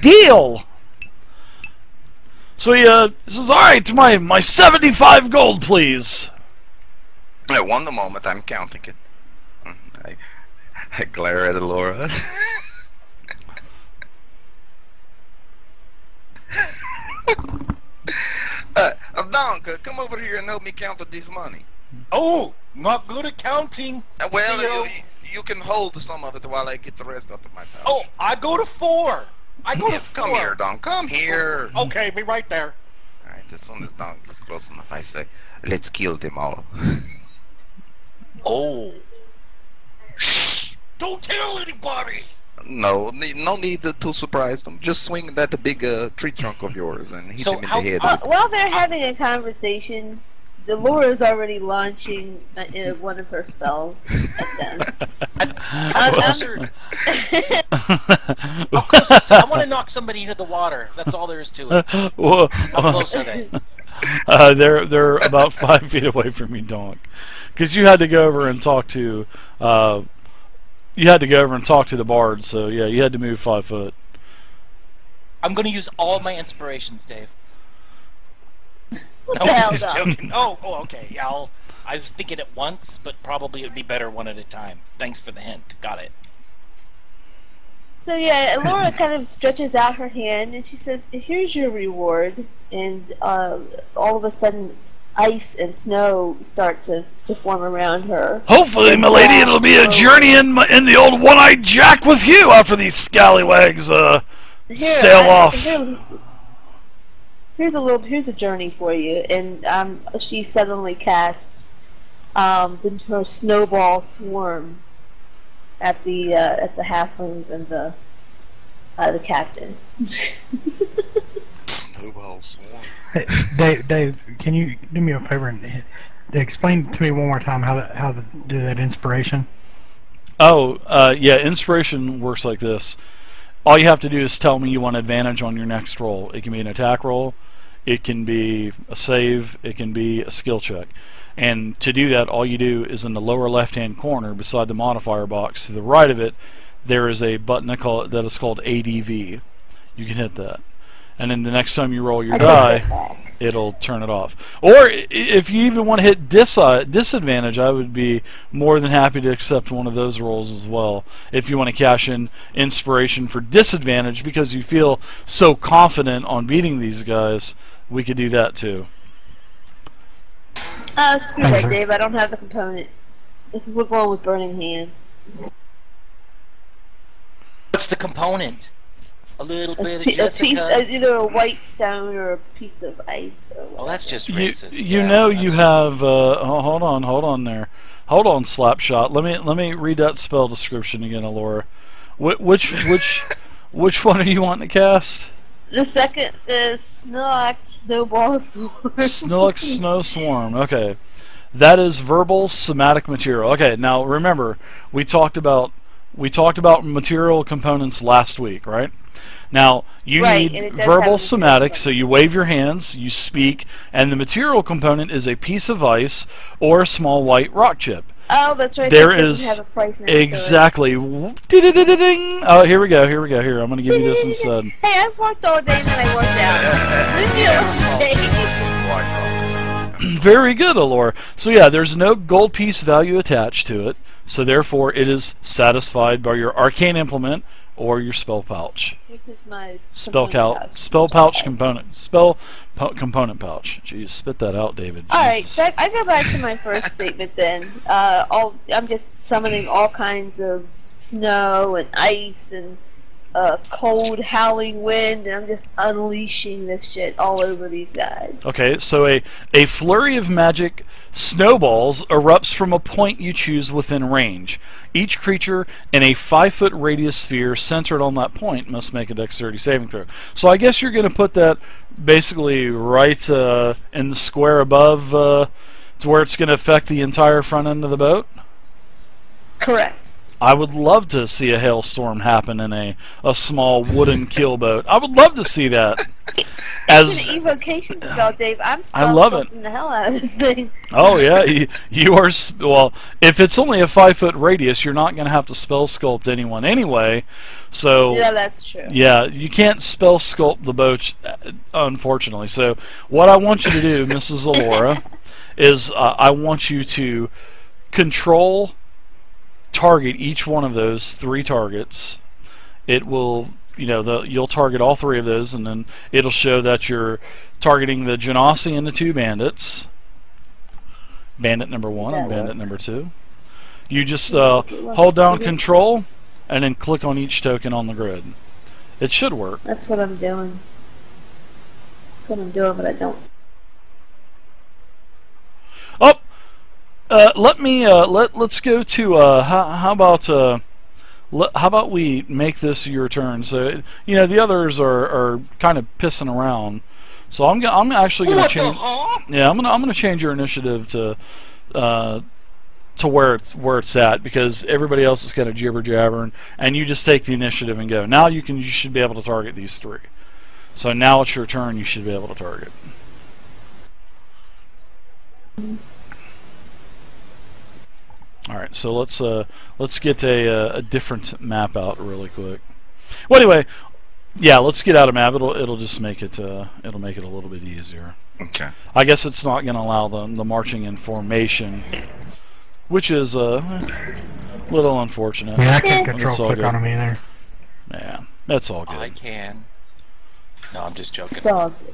Deal! So he says, alright, my 75 gold, please. Yeah, one moment, I'm counting it. I glare at Laura. Donk, come over here and help me count this money. Oh, not good at counting. Well, you can hold some of it while I get the rest out of my pouch. Oh, I go to 4. Yes, come here, Donk. Come here. Okay, be right there. Alright, as soon as Donk is close enough, I say, let's kill them all. Oh. Shh! Don't tell anybody! No need to surprise them. Just swing that big tree trunk of yours and hit him in the head. While they're having a conversation, Laura's already launching one of her spells at them. I want to knock somebody into the water. That's all there is to it. Well, How close are they? They're about 5 feet away from you, Donk. Because you had to go over and talk to the bard, so yeah, you had to move 5 foot. I'm going to use all my inspirations, Dave. What No, the hell, I'm just Doc? joking. Oh, okay. Yeah, I was thinking it once, but probably it would be better one at a time. Thanks for the hint. Got it. So yeah, Laura kind of stretches out her hand and she says, "Here's your reward." And all of a sudden, ice and snow start to form around her. Hopefully, milady, it'll be a journey in the old one-eyed Jack with you after these scallywags sail off. Here's a journey for you, and she suddenly casts her snowball swarm at the halflings and the captain. Snowball swarm. Hey, Dave, can you do me a favor and explain to me one more time how to do that inspiration? Oh, yeah, inspiration works like this. All you have to do is tell me you want advantage on your next roll. It can be an attack roll, it can be a save, it can be a skill check. And to do that, all you do is in the lower left-hand corner, beside the modifier box, to the right of it, there is a button that is called ADV. You can hit that. And then the next time you roll your die, it'll turn it off. Or if you even want to hit disadvantage, I would be more than happy to accept one of those rolls as well. If you want to cash in inspiration for disadvantage because you feel so confident on beating these guys, we could do that too. Screw that, Dave. I don't have the component. We're going with burning hands. What's the component? A little bit of A piece, Jessica. either a white stone or a piece of ice. Or Well, that's just racist. You Yeah, know that's- you have. Hold on there. Hold on, Slapshot. Let me read that spell description again, Alora. Which one are you wanting to cast? The second is Snorlax Snowball Swarm. Snorlax Snow Swarm. Okay, that is verbal somatic material. Okay, now remember we talked about material components last week, right? Now you Right, and need it does verbal have somatic, material so you wave your hands, you speak, and the material component is a piece of ice or a small white rock chip. Oh, that's right. There that doesn't is have a price next to it. exactly. Ding-a-ding-a-ding. Oh, here we go. Here. I'm gonna give you this instead. Hey, I've worked all day and then I worked out. Leave me Yeah, alone a small today. chip of black rock. Very good, Alora. So yeah, there's no gold piece value attached to it, so therefore it is satisfied by your arcane implement or your spell pouch. Which is my Component pouch. Jeez, spit that out, David. Alright, Jesus. so I go back to my first statement then. I'm just summoning all kinds of snow and ice and cold howling wind, and I'm just unleashing this shit all over these guys. Okay, so a flurry of magic snowballs erupts from a point you choose within range. Each creature in a 5-foot radius sphere centered on that point must make a dexterity saving throw. So I guess you're going to put that basically right in the square above to where it's going to affect the entire front end of the boat? Correct. I would love to see a hailstorm happen in a small wooden keelboat. I would love to see that. It's an evocation spell, Dave. I'm I love it. the hell out of this thing. Oh yeah, you are. Well, if it's only a 5-foot radius, you're not going to have to spell sculpt anyone anyway. So Yeah, that's true. yeah, you can't spell sculpt the boat, unfortunately. So what I want you to do, Mrs. Alora, is I want you to control target each one of those 3 targets. It will, you'll target all 3 of those, and then it'll show that you're targeting the Genasi and the 2 bandits. Bandit number 1 and bandit number 2. You just hold down control and then click on each token on the grid. It should work. That's what I'm doing. That's what I'm doing, but I don't. Oh, let's go to how about we make this your turn? So the others are kind of pissing around. So I'm actually going to change. Yeah, I'm gonna change your initiative to where it's at, because everybody else is kind of jibber jabbering, and you just take the initiative and go. Now you should be able to target these 3. So now it's your turn. You should be able to target. All right, so let's get a different map out really quick. Well, anyway, yeah, let's get out a map. It'll just make it it'll make it a little bit easier. Okay. I guess it's not going to allow the marching in formation, which is a little unfortunate. Yeah, I can It's control all click on good. him either. Yeah, that's all good. I can. No, I'm just joking. It's all good.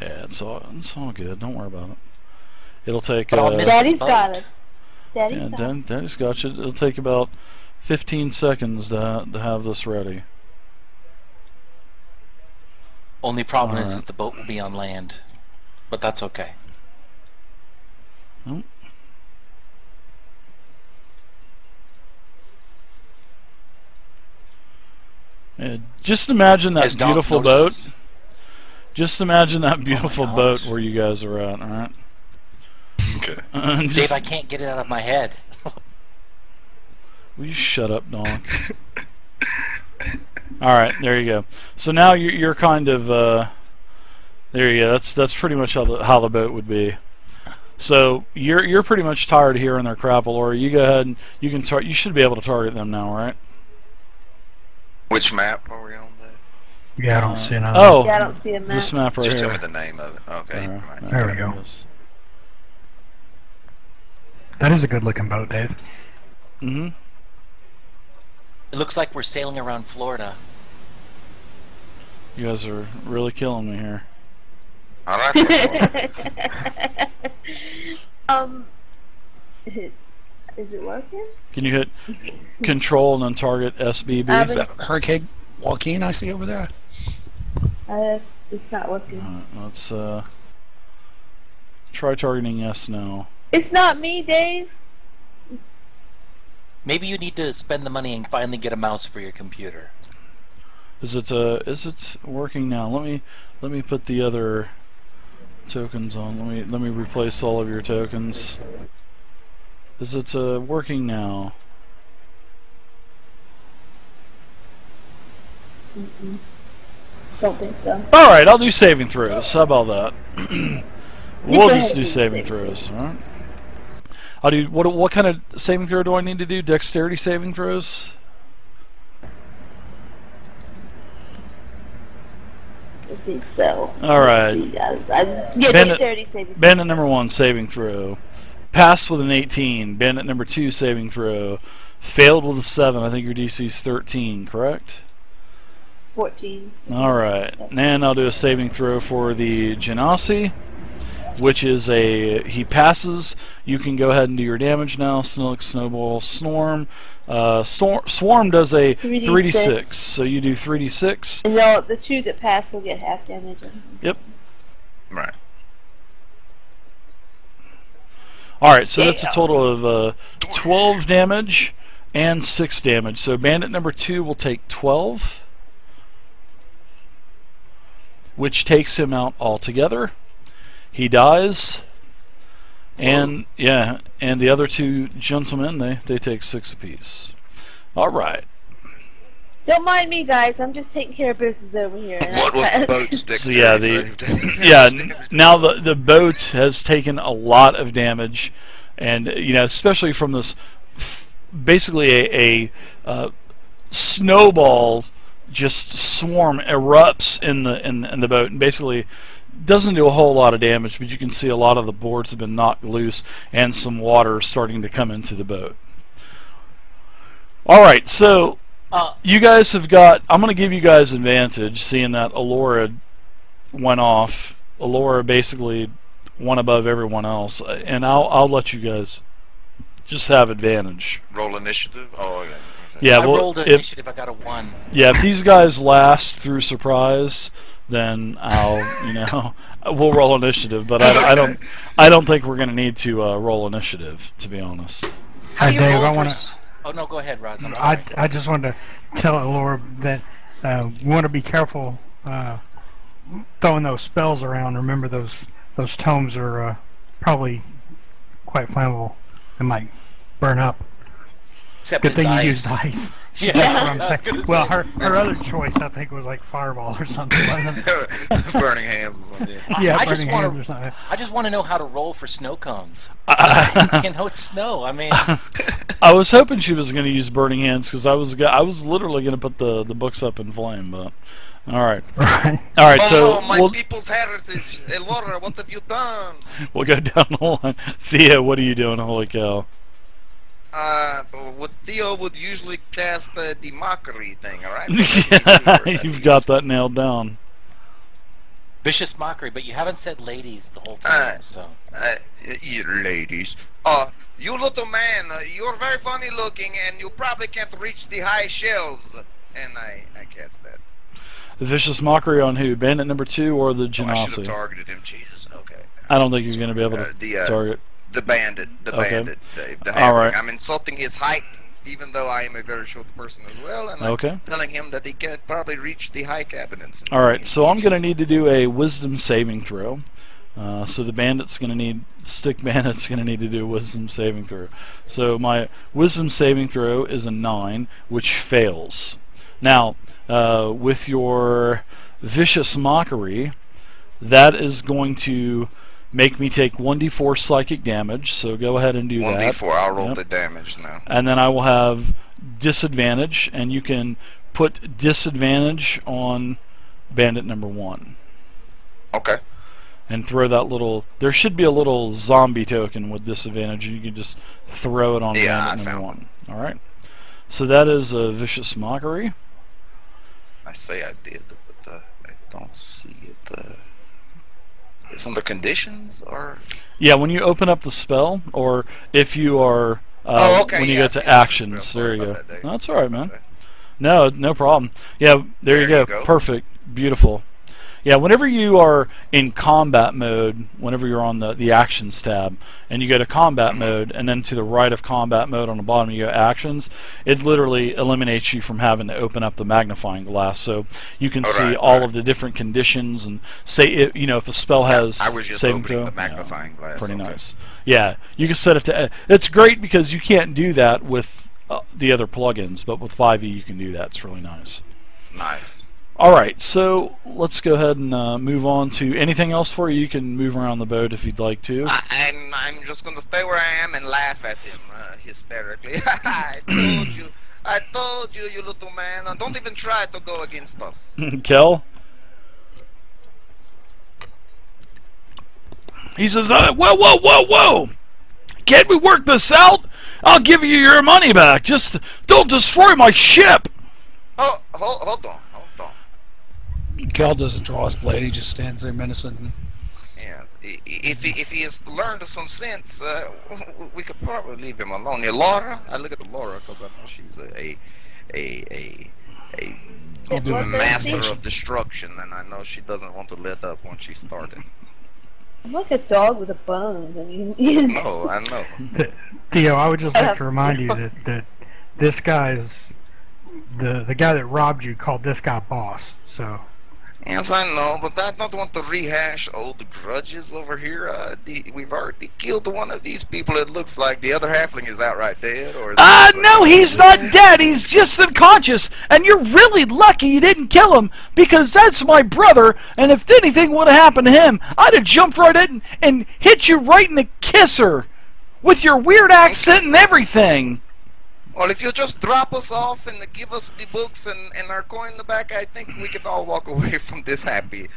Yeah, it's all good. Don't worry about it. It'll take. But I'll miss Daddy's the got boat. us. Daddy's Yeah, got us. Daddy's got you. It'll take about 15 seconds to have this ready. Only problem is Alright. that the boat will be on land, but that's okay. Nope. Yeah, just imagine that As Doc beautiful notices. boat. Just imagine that beautiful gosh. boat where you guys are at, alright? Okay. Dave, I can't get it out of my head. Will you shut up, Donk? Alright, there you go. So now you're kind of, there you go. That's pretty much how the boat would be. So you're pretty much tired of hearing their crap, Laura. You go ahead and you should be able to target them now, right? Which map are we on? Yeah, I don't see none. Oh, Yeah, I don't see a map. this map right Just here. tell me the name of it. Okay. right. There we go. That is a good looking boat, Dave. Mm-hmm. It looks like we're sailing around Florida. You guys are really killing me here. All right. Is it working? Can you hit Control and then target SBB? Is that Hurricane Joaquin I see over there? It's not working. Let's try targeting S now. It's not me, Dave. Maybe you need to spend the money and finally get a mouse for your computer. Is it working now? Let me put the other tokens on. Let me replace all of your tokens. Is it working now? Don't think so. All right, I'll do saving throws. How about that? We'll go just ahead do and saving save throws. All right. I'll do what kind of saving throw do I need to do? Dexterity saving throws. I think so. All right. Let's see. Yeah, Bandit- dexterity saving. Bandit number 1 saving throw. Passed with an 18. Bandit number 2 saving throw. Failed with a 7. I think your DC's 13, correct? 14. Alright. And I'll do a saving throw for the Genasi, which is he passes. You can go ahead and do your damage now. Snowlick, Snowball, Swarm. Swarm does a 3d6. So you do 3d6. And the 2 that pass will get half damage. Yep. Right. Alright, so that's a total of 12 damage and 6 damage. So Bandit number 2 will take 12, which takes him out altogether. He dies, and yeah, and the other 2 gentlemen, they take 6 apiece. All right. Don't mind me, guys. I'm just taking care of business over here. And What was I- the boat's So yeah, now the boat has taken a lot of damage, and especially from this, basically a snowball just swarm erupts in the boat, and basically doesn't do a whole lot of damage, but you can see a lot of the boards have been knocked loose and some water starting to come into the boat. All right, so. You guys have got. I'm going to give you guys advantage, seeing that Alora went off. Alora basically won above everyone else, and I'll let you guys just have advantage. Roll initiative. Oh yeah. Yeah, I well, rolled an initiative. I got a 1. Yeah, if these guys last through surprise, then I'll we'll roll initiative. But I don't think we're going to need to roll initiative, to be honest. How do you Dave, roll I for wanna- Oh no, go ahead, Roz. I'm sorry. I just wanted to tell Laura that we want to be careful throwing those spells around. Remember, those tomes are probably quite flammable and might burn up. Except Good it's thing you ice. used ice. Yeah, That's what I'm I was saying. gonna Well, say. her other choice, I think, was like fireball or something. Burning hands or something. Yeah, I just burning wanna- hands or something. I just want to know how to roll for snow cones. You can know it's snow. I mean, I was hoping she was going to use burning hands because I was literally going to put the books up in flame, but all right, Right. all right. Oh So no, my we'll, people's heritage. Elora, what have you done? we'll go down the line. Thea, what are you doing? Holy cow! What Theo would usually cast the mockery thing, alright? You've got that nailed down. vicious mockery, but you haven't said ladies the whole time. So You ladies. You little man, you're very funny looking and you probably can't reach the high shelves. And I cast that. The vicious mockery on who? Bandit number 2 or the Oh, I should have Genasi? targeted him. Jesus, okay. I don't think he's going to be able to target. The bandit. The Okay. bandit, Dave. The All right. halfling. I'm insulting his height, even though I am a very short person as well. And Okay. I'm telling him that he can't probably reach the high cabinets. All right, so I'm going to need to do a wisdom saving throw. So the stick bandit's going to need to do a wisdom saving throw. So my wisdom saving throw is a 9, which fails. Now, with your vicious mockery, that is going to make me take 1d4 psychic damage. So go ahead and do that. 1d4. I'll roll Yep. the damage now. And then I will have disadvantage, and you can put disadvantage on bandit number 1. Okay. And throw that little. There should be a little zombie token with disadvantage, and you can just throw it on Yeah, bandit I number found 1. All right. So that is a vicious mockery. I say I did, but I don't see it. It's under conditions, or Yeah, when you open up the spell, or if you are. oh, okay. When you yeah, go I see to it. actions, Sorry there you go. about that, Dave. No, that's Sorry all right, man. about that. No problem. Yeah, there you go. Perfect. Beautiful. Yeah, whenever you are in combat mode, whenever you're on the actions tab, and you go to combat mode, and then to the right of combat mode on the bottom you go actions, it literally eliminates you from having to open up the magnifying glass, so you can see all of the different conditions and say if a spell has I was just saving opening throw. the magnifying glass. Pretty okay. nice. Yeah, you can set it to. It's great because you can't do that with the other plugins, but with 5e you can do that. It's really nice. Nice. All right, so let's go ahead and move on to anything else for you. You can move around the boat if you'd like to. I'm just gonna stay where I am and laugh at him hysterically. I told you, you little man. Don't even try to go against us. Kel? He says, whoa! Can't we work this out? I'll give you your money back. Just don't destroy my ship. Oh, hold on. Cal doesn't draw his blade, he just stands there menacing. Yes. If he has learned some sense, we could probably leave him alone. Yeah, Laura, I look at the Laura because I know she's a master of destruction, and I know she doesn't want to let up when she started. I'm like a dog with a bone. I mean, No, I know. Theo, I would just like to remind you that this guy's the guy that robbed you called this guy boss. So Yes, I know, but I don't want to rehash old grudges over here. We've already killed one of these people. It looks like the other halfling is outright dead, or is No, he's not dead. He's just unconscious, and you're really lucky you didn't kill him, because that's my brother, and if anything would have happened to him, I'd have jumped right in and hit you right in the kisser, with your weird accent and everything. Well, if you just drop us off and give us the books and our coin back, I think we can all walk away from this happy.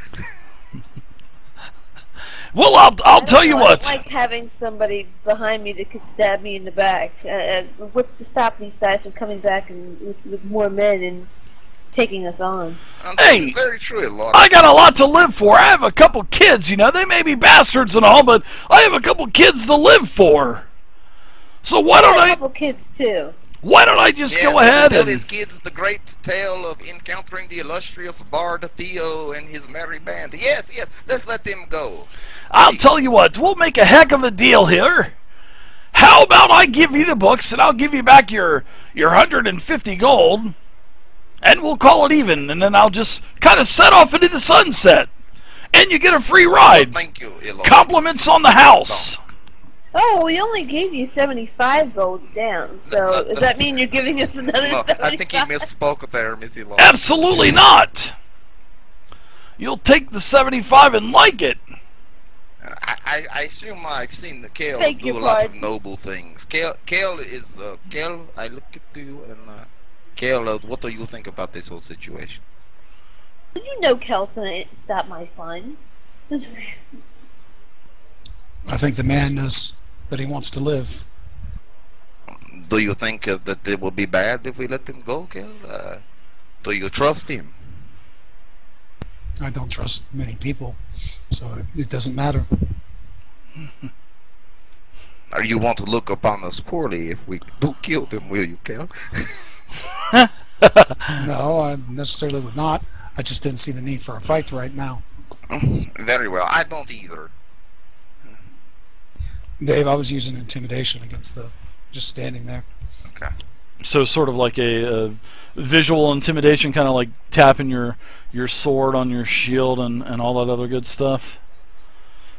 Well, I'll tell you what. I like having somebody behind me that could stab me in the back. What's to stop these guys from coming back and with more men and taking us on? Hey, very true, Lord. I got a lot to live for. I have a couple kids, you know. They may be bastards and all, but I have a couple kids to live for. So why don't I have a couple kids too. Why don't I just go ahead tell and his kids the great tale of encountering the illustrious bard Theo and his merry band? Yes, yes, let's let them go. I'll tell you what, we'll make a heck of a deal here. How about I give you the books and I'll give you back your 150 gold, and we'll call it even, and then I'll just kind of set off into the sunset, and you get a free ride. Oh, thank you, Elon. Compliments on the house. Oh, we only gave you 75 gold down, so does that mean you're giving us another 75? I think he misspoke there, Missy Law. Absolutely not. You'll take the 75 and like it. I assume I've seen the Kale Beg do your a lot of pardon. noble things. Kale is Kale. I look at you and Kale. What do you think about this whole situation? You know Kel's gonna stop my fun. I think the man knows that he wants to live. Do you think that it will be bad if we let him go, Kale? Do you trust him? I don't trust many people, so it doesn't matter. Or you want to look upon us poorly if we do kill them, will you, Kale? No, I necessarily would not. I just didn't see the need for a fight right now. Very well. I don't either. Dave, I was using intimidation against the just standing there. Okay. So sort of like a visual intimidation, kind of like tapping your sword on your shield and all that other good stuff.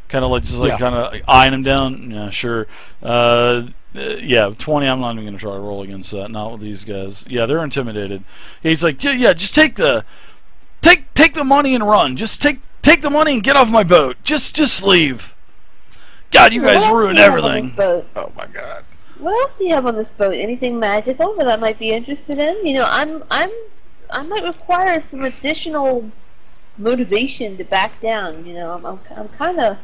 Kind of like just like kind of eyeing him down. Yeah, sure. Yeah, 20. I'm not even gonna try to roll against that. Not with these guys. Yeah, they're intimidated. He's like, yeah, just take the money and run. Just take the money and get off my boat. Just leave. God, you guys ruined everything. Oh my God. What else do you have on this boat? Anything magical that I might be interested in? You know, I might require some additional motivation to back down. You know, I'm kind of.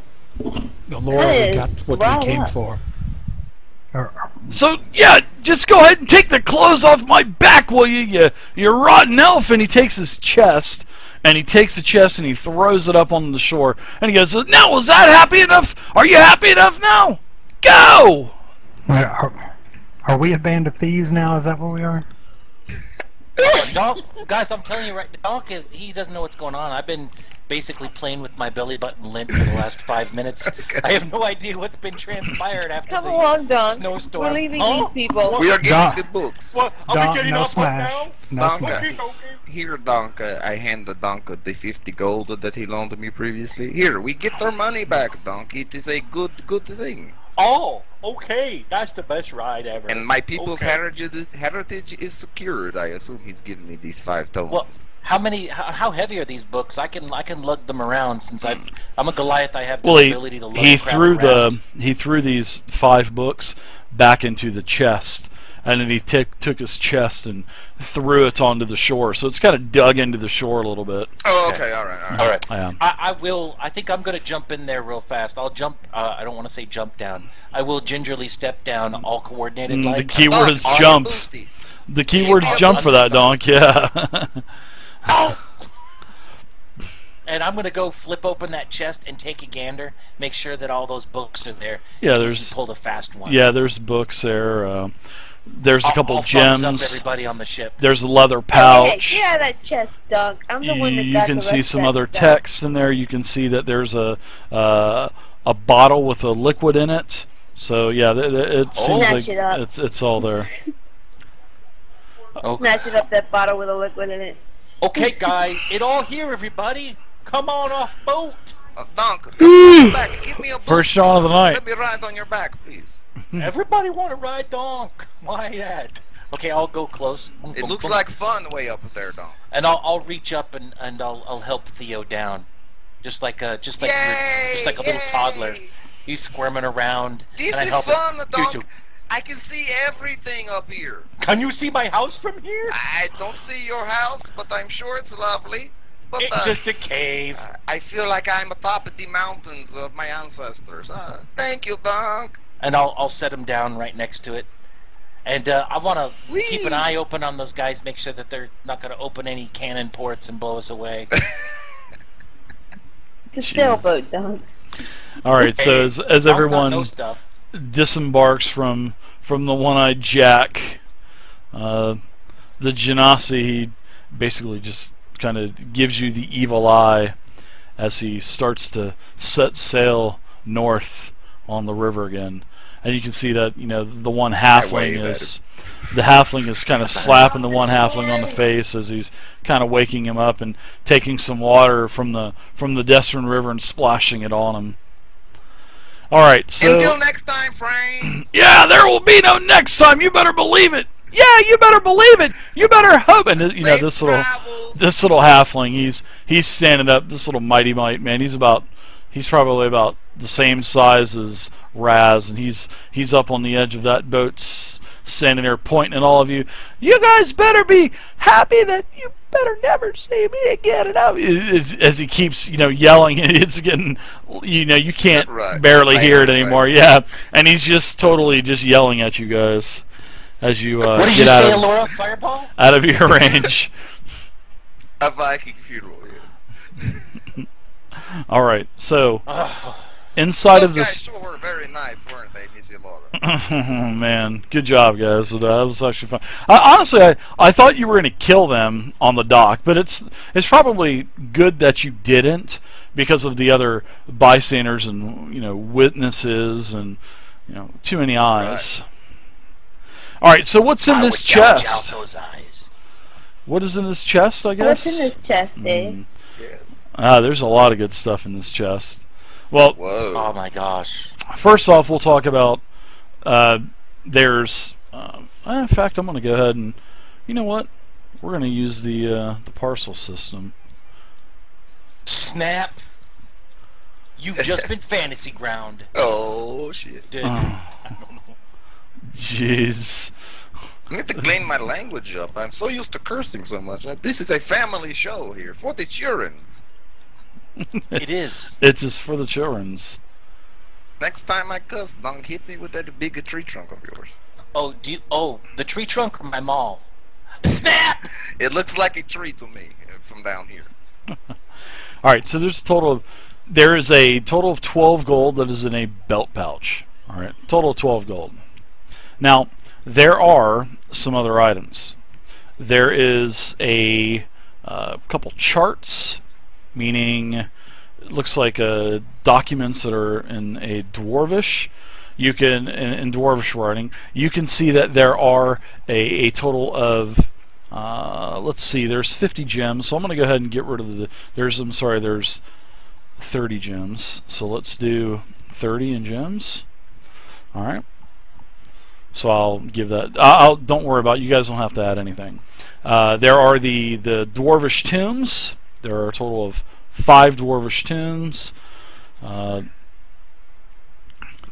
Laura, we got what we came for. So yeah, just go ahead and take the clothes off my back, will you? You rotten elf. And he takes his chest. And he takes the chest and he throws it up on the shore. And he goes, now, was that happy enough? Are you happy enough now? Go! Are we a band of thieves now? Is that what we are? Donk, guys, I'm telling you right, Donk he doesn't know what's going on. I've been basically playing with my belly button lint for the last 5 minutes. I have no idea what's been transpired after Come the along, Don. snowstorm. We're leaving these people. We are getting the books. What? Are we getting no off smash. now? No Donka. smash. Okay. Here, Donka, I hand the Donka the 50 gold that he loaned me previously. Here, we get our money back, Donka. It is a good thing. Oh, okay. That's the best ride ever. And my people's Okay. heritage is secured. I assume he's giving me these 5 tomes. Well, how heavy are these books? I can lug them around since I'm a Goliath. I have the ability to lug crap around. He threw these 5 books back into the chest, and then he took his chest and threw it onto the shore. So it's kind of dug into the shore a little bit. Oh, okay, all right. All right. Yeah. I think I'm going to jump in there real fast. I'll jump. I don't want to say jump down. I will gingerly step down, all coordinated The like. keyword is on jump. Boosty. The keyword is jump for that, Donk. Yeah. Ow! And I'm going to go flip open that chest and take a gander, make sure that all those books are there. Yeah, in case there's- you pulled a fast one. Yeah, there's books there. There's a couple I'll thumbs up gems. everybody on the ship. There's a leather Hey, pouch. get out of that chest, Dunk. I'm the one that You got can the see rest some of that other stuff. text in there. You can see that there's a bottle with a liquid in it. So yeah, it seems Snatch like it up. it's all there. Okay. Snatching up that bottle with a liquid in it. Okay, guy, it all here, everybody. Come on off boat. Donk, come on back. Give me a boat. First shot of the night. Let me ride on your back, please. Everybody want to ride Donk. Why that? Okay, I'll go close. It looks like fun way up there, Donk. And I'll reach up and I'll help Theo down, just like a little toddler. He's squirming around. This is fun, Donk. I can see everything up here. Can you see my house from here? I don't see your house, but I'm sure it's lovely. But It's just a cave. I feel like I'm atop of the mountains of my ancestors. Thank you, Donk. And I'll set him down right next to it. And I want to keep an eye open on those guys, make sure that they're not going to open any cannon ports and blow us away. It's a sailboat, Don. All right, so as everyone No stuff. disembarks from the one-eyed Jack, the Genasi, he basically just kind of gives you the evil eye as he starts to set sail north on the river again. And you can see that, you know, the one halfling is kind of slapping the one halfling on the face as he's kind of waking him up and taking some water from the Destron River and splashing it on him. All right, so until next time, friends. yeah, there will be no next time. You better believe it. Yeah, you better believe it. You better hope. And you know, this little halfling, he's standing up. This little mighty might man. He's probably about the same size as Raz, and he's up on the edge of that boat, standing there pointing at all of you. You guys better be happy that you better never see me again. And as he keeps, you know, yelling, it's getting, you know, you can't barely hear it anymore. Yeah, and he's just totally just yelling at you guys as you what did get you say, Laura? Fireball? out of your range. A Viking funeral, yes. All right, so inside Those of this. guys sure were very nice, weren't they, Missy Laura? Oh man, good job, guys. That was actually fun. Honestly, I thought you were going to kill them on the dock, but it's probably good that you didn't because of the other bystanders and, you know, witnesses and, you know, too many eyes. Right. All right, so what's in this chest? Those eyes. What is in this chest? I guess. What's in this chest, Dave? Yes. There's a lot of good stuff in this chest. Well, Whoa. Oh my gosh. first off, we'll talk about there's. In fact, I'm going to go ahead and, you know what? We're going to use the parcel system. Snap. You've just been fantasy ground. Oh, shit. Dude. Jeez. I need to clean my language up. I'm so used to cursing so much. This is a family show here for the childrens. It is. It's just for the children's. Next time I cuss, don't hit me with that big tree trunk of yours. Oh, the tree trunk or my mall? Snap! It looks like a tree to me from down here. All right, so there is a total of 12 gold that is in a belt pouch. All right, total of 12 gold. Now, there are some other items. There is a couple charts, meaning it looks like documents that are in a Dwarvish. You can, in Dwarvish writing, you can see that there are a total of, let's see, there's 50 gems. So I'm going to go ahead and get rid of there's 30 gems. So let's do 30 in gems. All right. So I'll give that. Don't worry about it. You guys don't have to add anything. There are the Dwarvish tombs. There are a total of 5 Dwarvish tombs.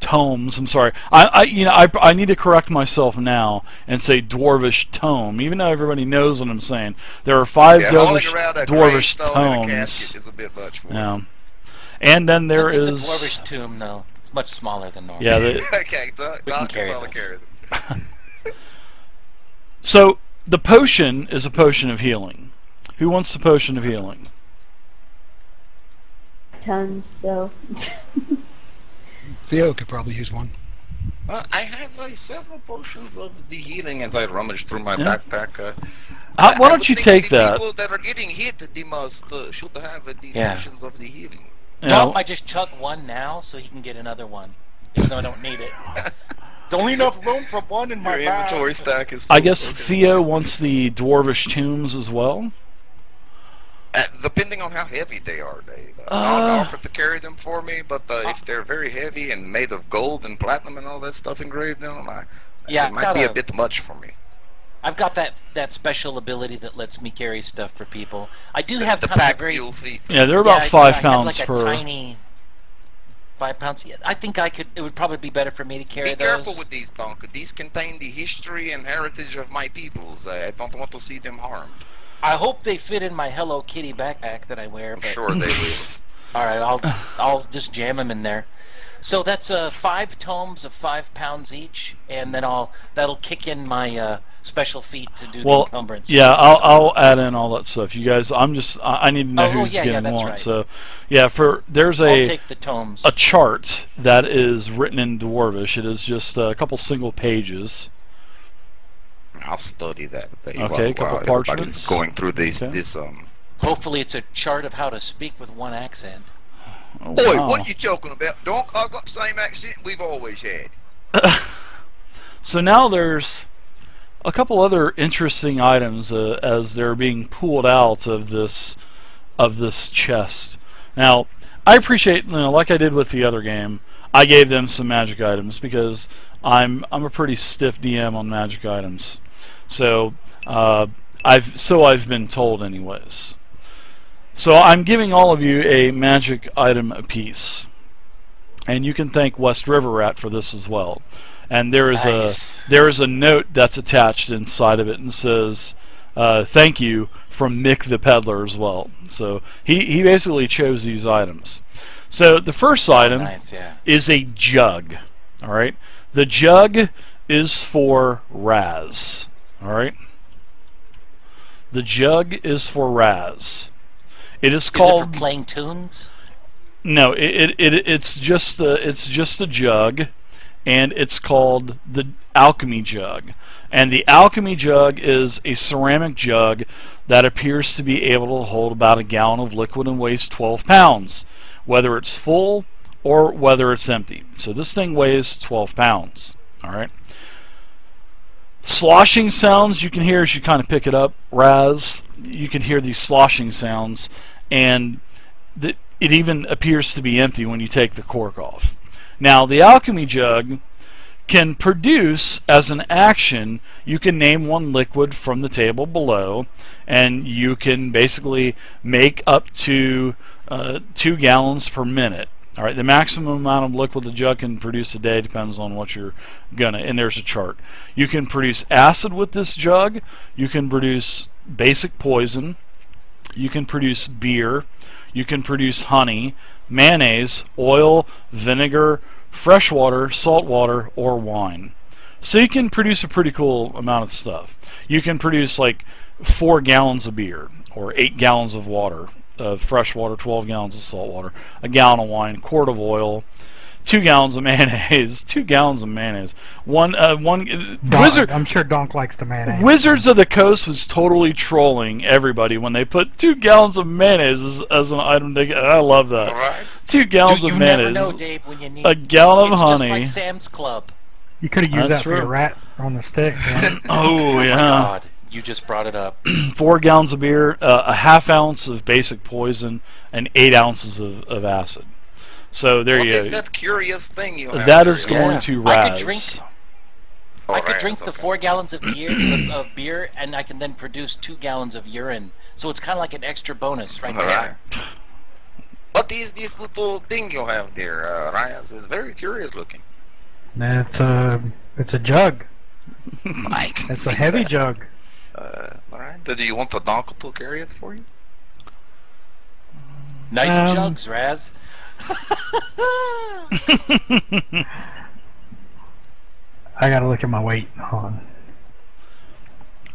Tomes. I'm sorry. I need to correct myself now and say Dwarvish tome, even though everybody knows what I'm saying. There are 5 Dwarvish tomes. Is a bit much for Yeah. us. And then there It's is. a Dwarvish tomb, though. It's much smaller than normal. Yeah. Okay, We can Doc carry can probably this. carry it. So the potion is a potion of healing. Who wants the potion of healing? Tons, so. Theo could probably use one. I have several potions of the healing as I rummage through my backpack. Why I don't would you think take the that? people that are getting hit the most should have the potions of the healing. You Tom know, might just chug one now so he can get another one, even though I don't need it. Don't leave enough room for one in my Your bag. inventory stack is full. I guess Okay. Theo wants the Dwarvish tombs as well. Depending on how heavy they are, Dave. I'll offer to carry them for me, but if they're very heavy and made of gold and platinum and all that stuff engraved in them, it might be a bit much for me. I've got that special ability that lets me carry stuff for people. I do have the kind of pack very mule feet. Yeah, they're about 5 pounds like per. A tiny 5 pounds. Yeah, I think I could. It would probably be better for me to carry those. Be careful with these, Donk. These contain the history and heritage of my peoples. I don't want to see them harmed. I hope they fit in my Hello Kitty backpack that I wear. I'm sure they will. All right, I'll just jam them in there. So that's 5 tomes of 5 pounds each, and then that'll kick in my special feat to do the encumbrance. Yeah, I'll add in all that stuff. You guys, I need to know who's getting what. Right. So, yeah, there's I'll take the tomes. A chart that is written in Dwarvish. It is just a couple single pages. I'll study that. Okay, a couple parchments. Going through this. Hopefully, it's a chart of how to speak with one accent. Oh, Boy, wow. what are you talking about, Donk? I've got the same accent we've always had. So now there's a couple other interesting items as they're being pulled out of this chest. Now, I appreciate, like I did with the other game, I gave them some magic items because I'm a pretty stiff DM on magic items. So I've been told anyways. So I'm giving all of you a magic item apiece, and you can thank West River Rat for this as well. And there is a note that's attached inside of it and says, "Thank you" from Mick the Peddler as well. So he basically chose these items. So the first item is a jug. All right, the jug is for Raz. All right, the jug is for Raz. It is called. Is it for playing tunes? No, it's just a jug, and it's called the alchemy jug. And the alchemy jug is a ceramic jug that appears to be able to hold about a gallon of liquid and weighs 12 pounds, whether it's full or whether it's empty. So this thing weighs 12 pounds. All right. Sloshing sounds you can hear as you kind of pick it up, Raz. You can hear these sloshing sounds. And it even appears to be empty when you take the cork off. Now, the alchemy jug can produce, as an action, you can name one liquid from the table below, and you can basically make up to 2 gallons per minute. All right, the maximum amount of liquid the jug can produce a day depends on what you're gonna. And there's a chart. You can produce acid with this jug. You can produce basic poison. You can produce beer, you can produce honey, mayonnaise, oil, vinegar, fresh water, salt water, or wine. So you can produce a pretty cool amount of stuff. You can produce like 4 gallons of beer, or 8 gallons of water, fresh water, 12 gallons of salt water, a gallon of wine, quart of oil, 2 gallons of mayonnaise, 2 gallons of mayonnaise. One Wizard. I'm sure Donk likes the mayonnaise. Wizards of the Coast was totally trolling everybody when they put 2 gallons of mayonnaise as an item. I love that. Right. 2 gallons of mayonnaise. You never know, Dave, when you need a gallon of honey. It's just like Sam's Club. You could have used That's that for your true. rat on the stick. Yeah. Oh yeah. My God, you just brought it up. 4 gallons of beer, a half ounce of basic poison, and 8 ounces of acid. So there you go. What is that curious thing you have? That is going to Raz. I could drink the 4 gallons of beer, and I can then produce 2 gallons of urine. So it's kind of like an extra bonus right there. What is this little thing you have there, Raz? It's very curious looking. It's a jug. I can It's see a heavy that. jug. Alright. Do you want the donk to carry it for you? Nice jugs, Raz. I gotta look at my weight. Hold on.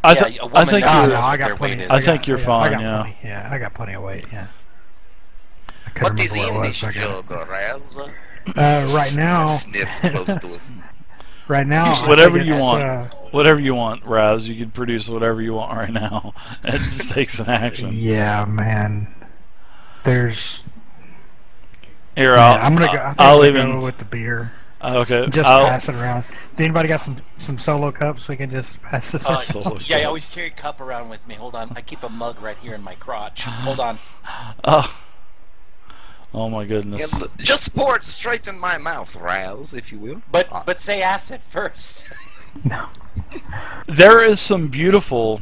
I think you're. I got plenty. I think you're fine. I got Yeah. plenty. Yeah, I got plenty of weight. Yeah. I couldn't What is remember in what it this was, so I jug, Raz? Right now. Sniff close to it. Right now. Whatever you want. Whatever you want, Raz. You can produce whatever you want right now. It just takes an action. Yeah, man. There's. Here, Yeah, I'm gonna go. I think I'll I'm even gonna go with the beer. Okay. Just pass it around. Did anybody got some solo cups? We can just pass this. Yeah, I always carry a cup around with me. Hold on, I keep a mug right here in my crotch. Hold on. Oh my goodness. Yeah, just pour it straight in my mouth, Raz, if you will. But say acid first. No. There is some beautiful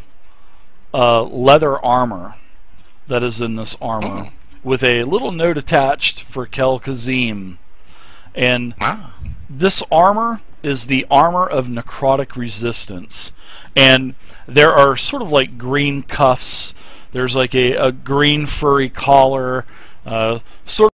leather armor that is in this armor with a little note attached for Kel Kazim. And this armor is the armor of necrotic resistance. And there are sort of like green cuffs. There's like a green furry collar, sort